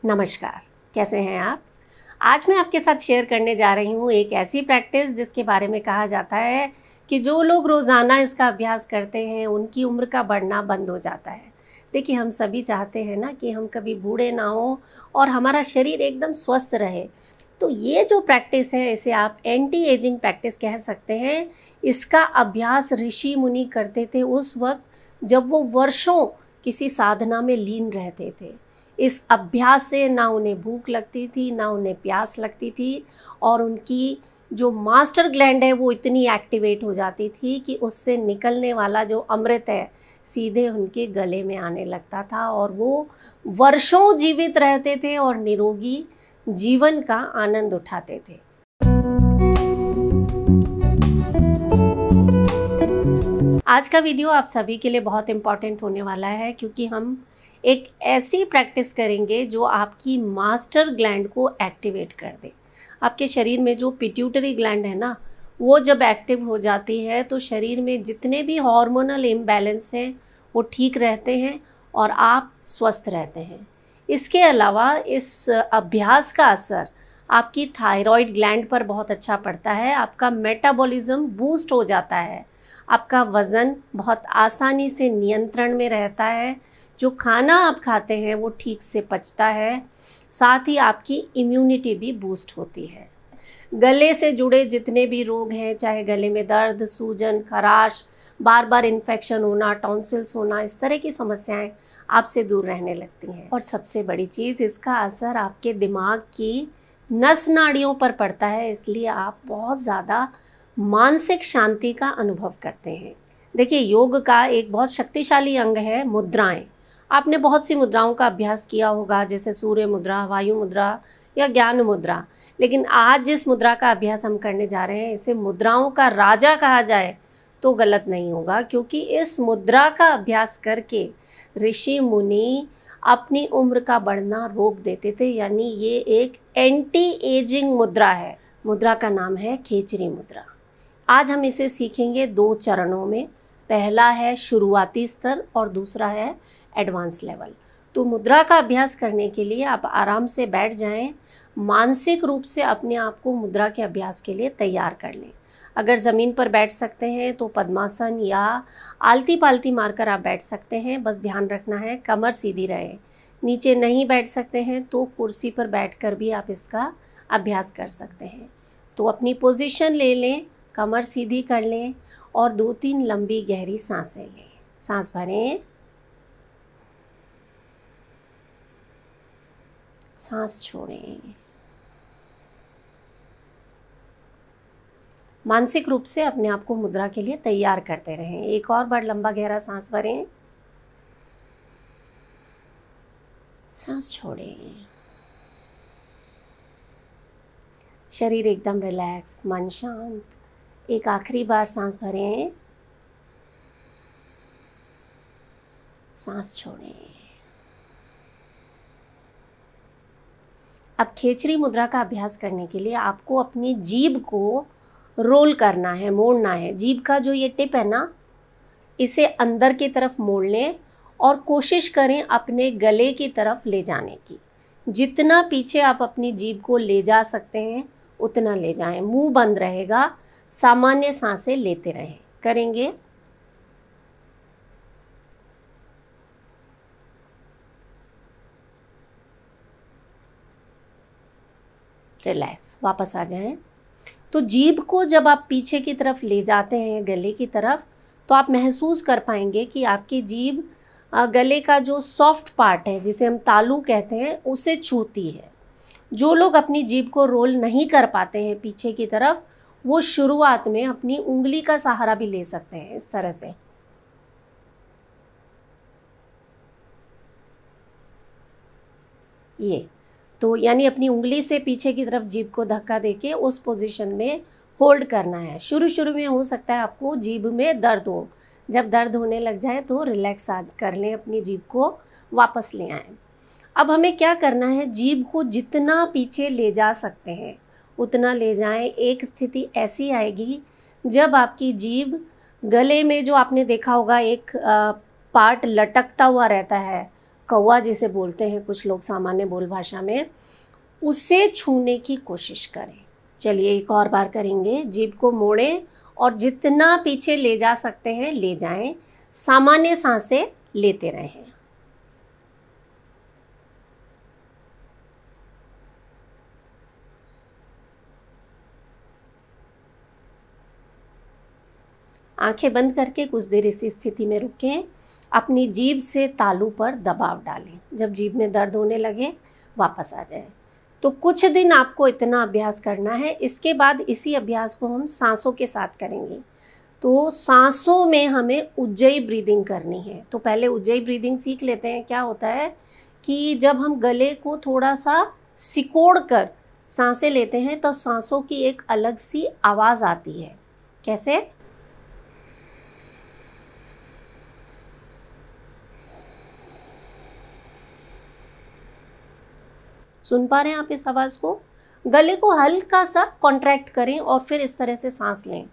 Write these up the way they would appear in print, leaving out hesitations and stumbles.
नमस्कार, कैसे हैं आप। आज मैं आपके साथ शेयर करने जा रही हूँ एक ऐसी प्रैक्टिस जिसके बारे में कहा जाता है कि जो लोग रोज़ाना इसका अभ्यास करते हैं उनकी उम्र का बढ़ना बंद हो जाता है। देखिए, हम सभी चाहते हैं ना कि हम कभी बूढ़े ना हों और हमारा शरीर एकदम स्वस्थ रहे। तो ये जो प्रैक्टिस है इसे आप एंटी एजिंग प्रैक्टिस कह सकते हैं। इसका अभ्यास ऋषि मुनि करते थे उस वक्त जब वो वर्षों किसी साधना में लीन रहते थे। इस अभ्यास से ना उन्हें भूख लगती थी, ना उन्हें प्यास लगती थी और उनकी जो मास्टर ग्लैंड है वो इतनी एक्टिवेट हो जाती थी कि उससे निकलने वाला जो अमृत है सीधे उनके गले में आने लगता था और वो वर्षों जीवित रहते थे और निरोगी जीवन का आनंद उठाते थे। आज का वीडियो आप सभी के लिए बहुत इम्पॉर्टेंट होने वाला है क्योंकि हम एक ऐसी प्रैक्टिस करेंगे जो आपकी मास्टर ग्लैंड को एक्टिवेट कर दे। आपके शरीर में जो पिट्यूटरी ग्लैंड है ना, वो जब एक्टिव हो जाती है तो शरीर में जितने भी हार्मोनल इम्बैलेंस हैं वो ठीक रहते हैं और आप स्वस्थ रहते हैं। इसके अलावा इस अभ्यास का असर आपकी थायराइड ग्लैंड पर बहुत अच्छा पड़ता है। आपका मेटाबॉलिज्म बूस्ट हो जाता है, आपका वज़न बहुत आसानी से नियंत्रण में रहता है, जो खाना आप खाते हैं वो ठीक से पचता है, साथ ही आपकी इम्यूनिटी भी बूस्ट होती है। गले से जुड़े जितने भी रोग हैं, चाहे गले में दर्द, सूजन, खराश, बार बार इन्फेक्शन होना, टॉन्सिल्स होना, इस तरह की समस्याएं आपसे दूर रहने लगती हैं। और सबसे बड़ी चीज़, इसका असर आपके दिमाग की नस नाड़ियों पर पड़ता है, इसलिए आप बहुत ज़्यादा मानसिक शांति का अनुभव करते हैं। देखिए, योग का एक बहुत शक्तिशाली अंग है मुद्राएं। आपने बहुत सी मुद्राओं का अभ्यास किया होगा, जैसे सूर्य मुद्रा, वायु मुद्रा या ज्ञान मुद्रा। लेकिन आज जिस मुद्रा का अभ्यास हम करने जा रहे हैं, इसे मुद्राओं का राजा कहा जाए तो गलत नहीं होगा, क्योंकि इस मुद्रा का अभ्यास करके ऋषि मुनि अपनी उम्र का बढ़ना रोक देते थे। यानी ये एक एंटी एजिंग मुद्रा है। मुद्रा का नाम है खेचरी मुद्रा। आज हम इसे सीखेंगे 2 चरणों में। पहला है शुरुआती स्तर और दूसरा है एडवांस लेवल। तो मुद्रा का अभ्यास करने के लिए आप आराम से बैठ जाएं, मानसिक रूप से अपने आप को मुद्रा के अभ्यास के लिए तैयार कर लें। अगर ज़मीन पर बैठ सकते हैं तो पद्मासन या आलती पालती मारकर आप बैठ सकते हैं। बस ध्यान रखना है कमर सीधी रहे। नीचे नहीं बैठ सकते हैं तो कुर्सी पर बैठकर भी आप इसका अभ्यास कर सकते हैं। तो अपनी पोजीशन ले लें, कमर सीधी कर लें और 2-3 लंबी गहरी सांसें लें। सांस भरें, सांस छोड़ें। मानसिक रूप से अपने आप को मुद्रा के लिए तैयार करते रहें। एक और बार लंबा गहरा सांस भरें, सांस छोड़ें। शरीर एकदम रिलैक्स, मन शांत। एक आखिरी बार सांस भरें, सांस छोड़ें। अब खेचरी मुद्रा का अभ्यास करने के लिए आपको अपनी जीभ को रोल करना है, मोड़ना है। जीभ का जो ये टिप है ना, इसे अंदर की तरफ मोड़ लें और कोशिश करें अपने गले की तरफ ले जाने की। जितना पीछे आप अपनी जीभ को ले जा सकते हैं उतना ले जाएं। मुंह बंद रहेगा, सामान्य सांसें लेते रहें। करेंगे? रिलैक्स, वापस आ जाएं। तो जीभ को जब आप पीछे की तरफ ले जाते हैं, गले की तरफ, तो आप महसूस कर पाएंगे कि आपकी जीभ गले का जो सॉफ्ट पार्ट है, जिसे हम तालू कहते हैं, उसे छूती है। जो लोग अपनी जीभ को रोल नहीं कर पाते हैं पीछे की तरफ, वो शुरुआत में अपनी उंगली का सहारा भी ले सकते हैं, इस तरह से। ये तो यानी अपनी उंगली से पीछे की तरफ जीभ को धक्का देके उस पोजीशन में होल्ड करना है। शुरू में हो सकता है आपको जीभ में दर्द हो। जब दर्द होने लग जाए तो रिलैक्स कर लें, अपनी जीभ को वापस ले आएं। अब हमें क्या करना है, जीभ को जितना पीछे ले जा सकते हैं उतना ले जाएं। एक स्थिति ऐसी आएगी जब आपकी जीभ गले में, जो आपने देखा होगा एक पार्ट लटकता हुआ रहता है, कौवा जिसे बोलते हैं कुछ लोग सामान्य बोल भाषा में, उसे छूने की कोशिश करें। चलिए एक और बार करेंगे। जीभ को मोड़ें और जितना पीछे ले जा सकते हैं ले जाएं। सामान्य सांसें लेते रहें। आंखें बंद करके कुछ देर इसी स्थिति में रुकें। अपनी जीभ से तालू पर दबाव डालें। जब जीभ में दर्द होने लगे वापस आ जाए। तो कुछ दिन आपको इतना अभ्यास करना है। इसके बाद इसी अभ्यास को हम सांसों के साथ करेंगे। तो सांसों में हमें उज्जयी ब्रीदिंग करनी है। तो पहले उज्जयी ब्रीदिंग सीख लेते हैं। क्या होता है कि जब हम गले को थोड़ा सा सिकोड़ कर सांसें लेते हैं तो सांसों की एक अलग सी आवाज़ आती है। कैसे? सुन पा रहे हैं आप इस आवाज़ को? गले को हल्का सा कॉन्ट्रैक्ट करें और फिर इस तरह से सांस लें।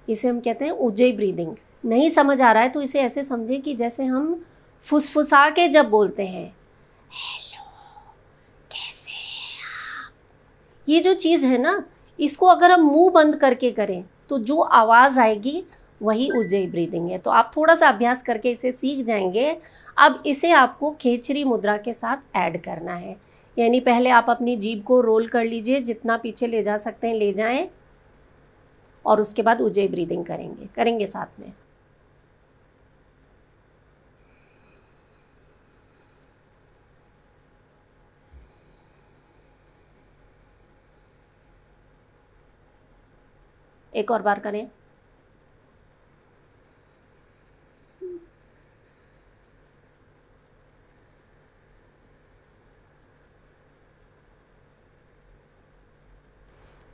इसे हम कहते हैं उज्जयी ब्रीदिंग। नहीं समझ आ रहा है तो इसे ऐसे समझें कि जैसे हम फुसफुसा के जब बोलते हैं, हेलो कैसे हैं आप, ये जो चीज़ है ना, इसको अगर हम मुंह बंद करके करें तो जो आवाज़ आएगी वही उज्जयी ब्रीदिंग है। तो आप थोड़ा सा अभ्यास करके इसे सीख जाएंगे। अब इसे आपको खेचरी मुद्रा के साथ ऐड करना है। यानी पहले आप अपनी जीभ को रोल कर लीजिए, जितना पीछे ले जा सकते हैं ले जाएं, और उसके बाद उज्जयी ब्रीदिंग करेंगे साथ में। एक और बार करें।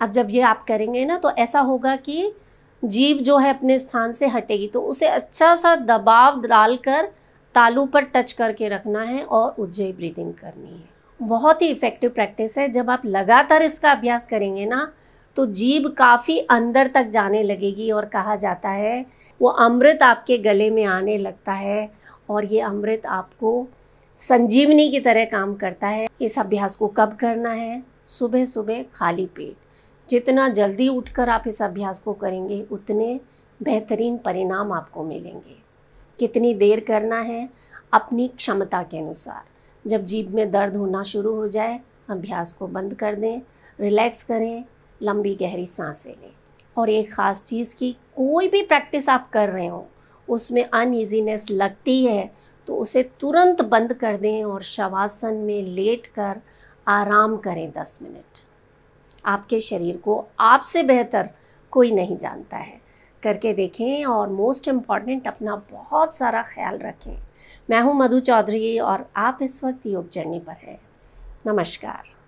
अब जब ये आप करेंगे ना तो ऐसा होगा कि जीभ जो है अपने स्थान से हटेगी। तो उसे अच्छा सा दबाव डालकर तालू पर टच करके रखना है और उज्जयी ब्रीदिंग करनी है। बहुत ही इफ़ेक्टिव प्रैक्टिस है। जब आप लगातार इसका अभ्यास करेंगे ना तो जीभ काफ़ी अंदर तक जाने लगेगी और कहा जाता है वो अमृत आपके गले में आने लगता है और ये अमृत आपको संजीवनी की तरह काम करता है। इस अभ्यास को कब करना है? सुबह सुबह खाली पेट। जितना जल्दी उठकर आप इस अभ्यास को करेंगे उतने बेहतरीन परिणाम आपको मिलेंगे। कितनी देर करना है? अपनी क्षमता के अनुसार। जब जीभ में दर्द होना शुरू हो जाए अभ्यास को बंद कर दें, रिलैक्स करें, लंबी गहरी सांसें लें। और एक ख़ास चीज़ की कोई भी प्रैक्टिस आप कर रहे हो उसमें अनईजीनेस लगती है तो उसे तुरंत बंद कर दें और शवासन में लेटकर आराम करें 10 मिनट। आपके शरीर को आपसे बेहतर कोई नहीं जानता है। करके देखें और मोस्ट इम्पॉर्टेंट अपना बहुत सारा ख्याल रखें। मैं हूं मधु चौधरी और आप इस वक्त योग जर्नी पर हैं। नमस्कार।